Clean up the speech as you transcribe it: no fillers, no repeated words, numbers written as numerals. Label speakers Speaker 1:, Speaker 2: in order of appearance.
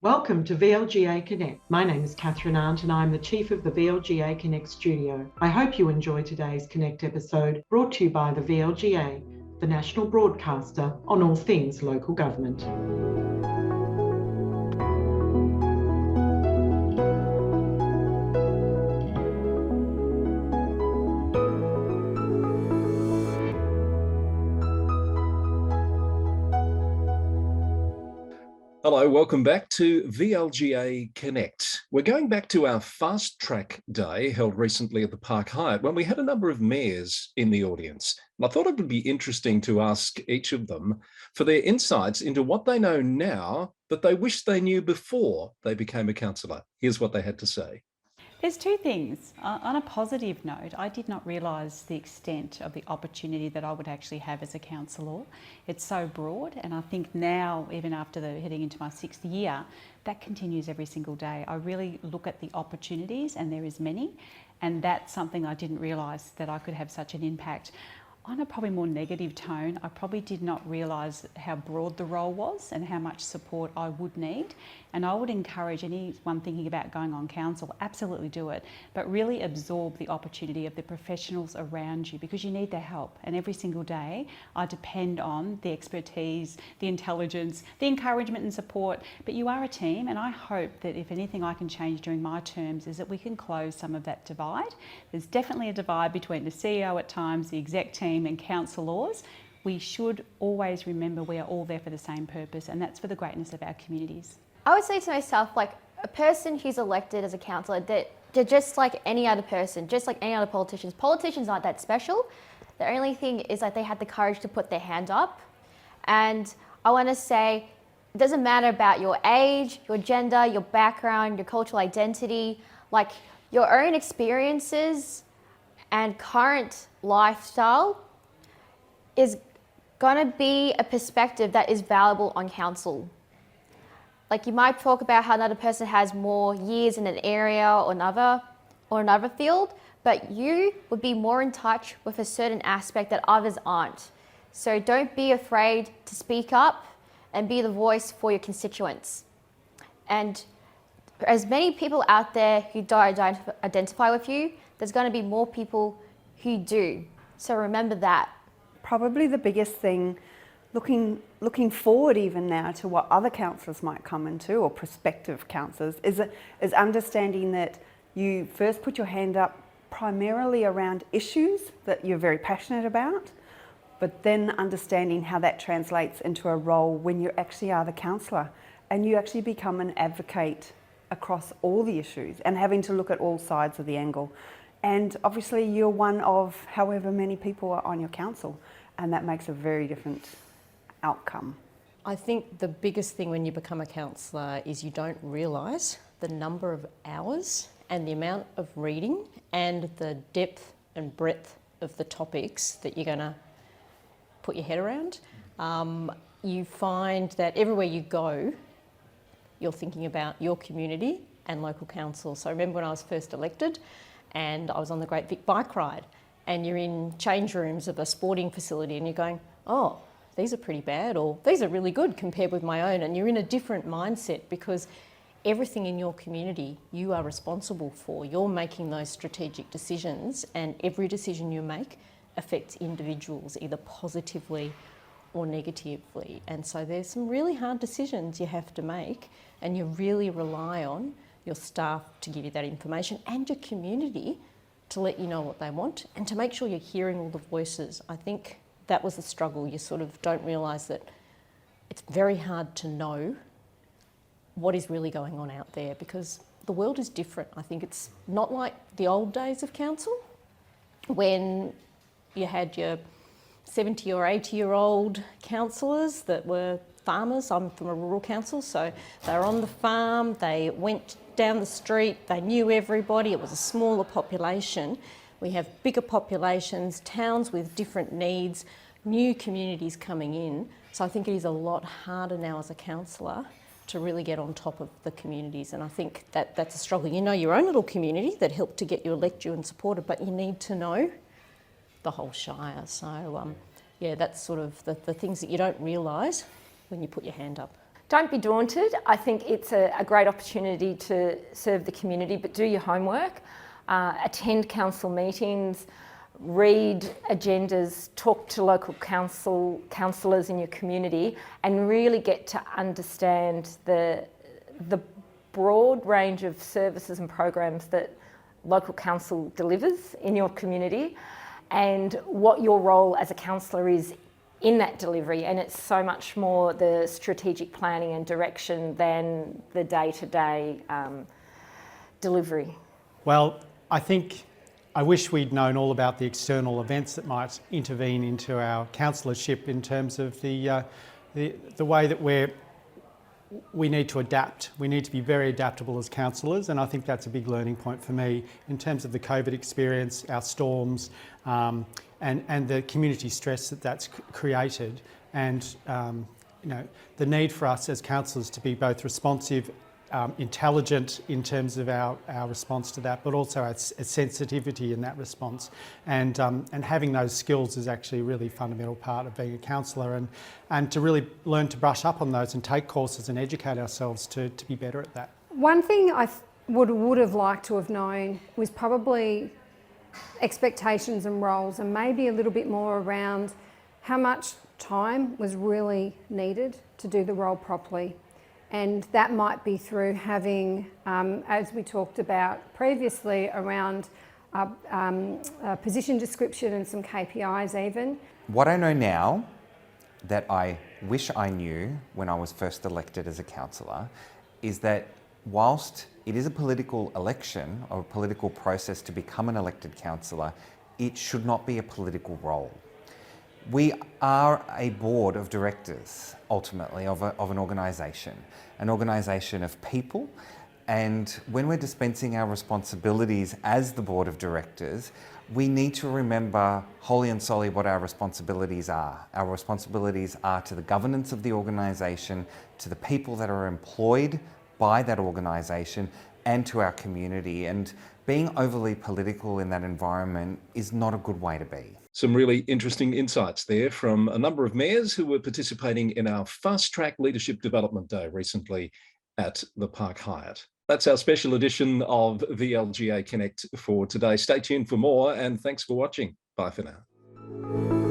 Speaker 1: Welcome to VLGA Connect. My name is Catherine Arndt and I'm the Chief of the VLGA Connect studio. I hope you enjoy today's Connect episode brought to you by the VLGA, the national broadcaster on all things local government.
Speaker 2: Hello, welcome back to VLGA Connect. We're going back to our FastTrack Day held recently at the Park Hyatt when we had a number of mayors in the audience. And I thought it would be interesting to ask each of them for their insights into what they know now that they wish they knew before they became a councillor. Here's what they had to say.
Speaker 3: There's two things. On a positive note, I did not realise the extent of the opportunity that I would actually have as a councillor. It's so broad, and I think now, even after heading into my 6th year, that continues every single day. I really look at the opportunities, and there is many, and that's something I didn't realise, that I could have such an impact. On a probably more negative tone, I probably did not realise how broad the role was and how much support I would need. And I would encourage anyone thinking about going on council, absolutely do it, but really absorb the opportunity of the professionals around you, because you need their help. And every single day, I depend on the expertise, the intelligence, the encouragement and support. But you are a team, and I hope that if anything I can change during my terms is that we can close some of that divide. There's definitely a divide between the CEO at times, the exec team, and councillors. We should always remember we are all there for the same purpose, and that's for the greatness of our communities.
Speaker 4: I would say to myself, like, a person who's elected as a councillor, they're just like any other person, just like any other politicians. Politicians aren't that special. The only thing is that they had the courage to put their hand up. And I want to say, it doesn't matter about your age, your gender, your background, your cultural identity, like your own experiences and current lifestyle is going to be a perspective that is valuable on council. Like, you might talk about how another person has more years in an area or another field, but you would be more in touch with a certain aspect that others aren't. So don't be afraid to speak up and be the voice for your constituents. And as many people out there who don't identify with you, there's going to be more people who do. So remember that.
Speaker 5: Probably the biggest thing, looking forward even now to what other councillors might come into, or prospective councillors, is understanding that you first put your hand up primarily around issues that you're very passionate about, but then understanding how that translates into a role when you actually are the councillor and you actually become an advocate across all the issues and having to look at all sides of the angle. And obviously you're one of however many people are on your council, and that makes a very different outcome.
Speaker 6: I think the biggest thing when you become a councillor is you don't realise the number of hours and the amount of reading and the depth and breadth of the topics that you're going to put your head around. You find that everywhere you go, you're thinking about your community and local council. So I remember when I was first elected and I was on the Great Vic bike ride, and you're in change rooms of a sporting facility and you're going, oh, these are pretty bad, or these are really good compared with my own. And you're in a different mindset because everything in your community you are responsible for. You're making those strategic decisions, and every decision you make affects individuals either positively or negatively. And so there's some really hard decisions you have to make, and you really rely on your staff to give you that information and your community to let you know what they want and to make sure you're hearing all the voices. I think that was the struggle. You sort of don't realise that it's very hard to know what is really going on out there, because the world is different. I think it's not like the old days of council when you had your 70 or 80-year-old councillors that were farmers. I'm from a rural council, so they were on the farm, they went down the street, they knew everybody. It was a smaller population. We have bigger populations, towns with different needs, new communities coming in. So I think it is a lot harder now as a councillor to really get on top of the communities, and I think that that's a struggle. You know your own little community that helped to get you elected and supported, but you need to know the whole Shire. So yeah, that's sort of the things that you don't realise when you put your hand up.
Speaker 7: Don't be daunted. I think it's a great opportunity to serve the community, but do your homework. Attend council meetings, read agendas, talk to local councillors in your community, and really get to understand the broad range of services and programs that local council delivers in your community, and what your role as a councillor is in that delivery. And it's so much more the strategic planning and direction than the day-to-day delivery.
Speaker 8: Well, I wish we'd known all about the external events that might intervene into our councillorship in terms of the way that we need to adapt. We need to be very adaptable as councillors, and I think that's a big learning point for me in terms of the COVID experience, our storms, and the community stress that's created, and the need for us as councillors to be both responsive, intelligent in terms of our response to that, but also a sensitivity in that response, and having those skills is actually a really fundamental part of being a councillor, and to really learn to brush up on those and take courses and educate ourselves to be better at that.
Speaker 9: One thing I would have liked to have known was probably expectations and roles, and maybe a little bit more around how much time was really needed to do the role properly. And that might be through having, as we talked about previously, around a position description and some KPIs even.
Speaker 10: What I know now that I wish I knew when I was first elected as a councillor is that whilst it is a political election or a political process to become an elected councillor, it should not be a political role. We are a board of directors, ultimately, of an organisation of people. And when we're dispensing our responsibilities as the board of directors, we need to remember wholly and solely what our responsibilities are. Our responsibilities are to the governance of the organisation, to the people that are employed by that organisation, and to our community. And being overly political in that environment is not a good way to be.
Speaker 2: Some really interesting insights there from a number of mayors who were participating in our Fast Track Leadership Development Day recently at the Park Hyatt. That's our special edition of VLGA Connect for today. Stay tuned for more, and thanks for watching. Bye for now.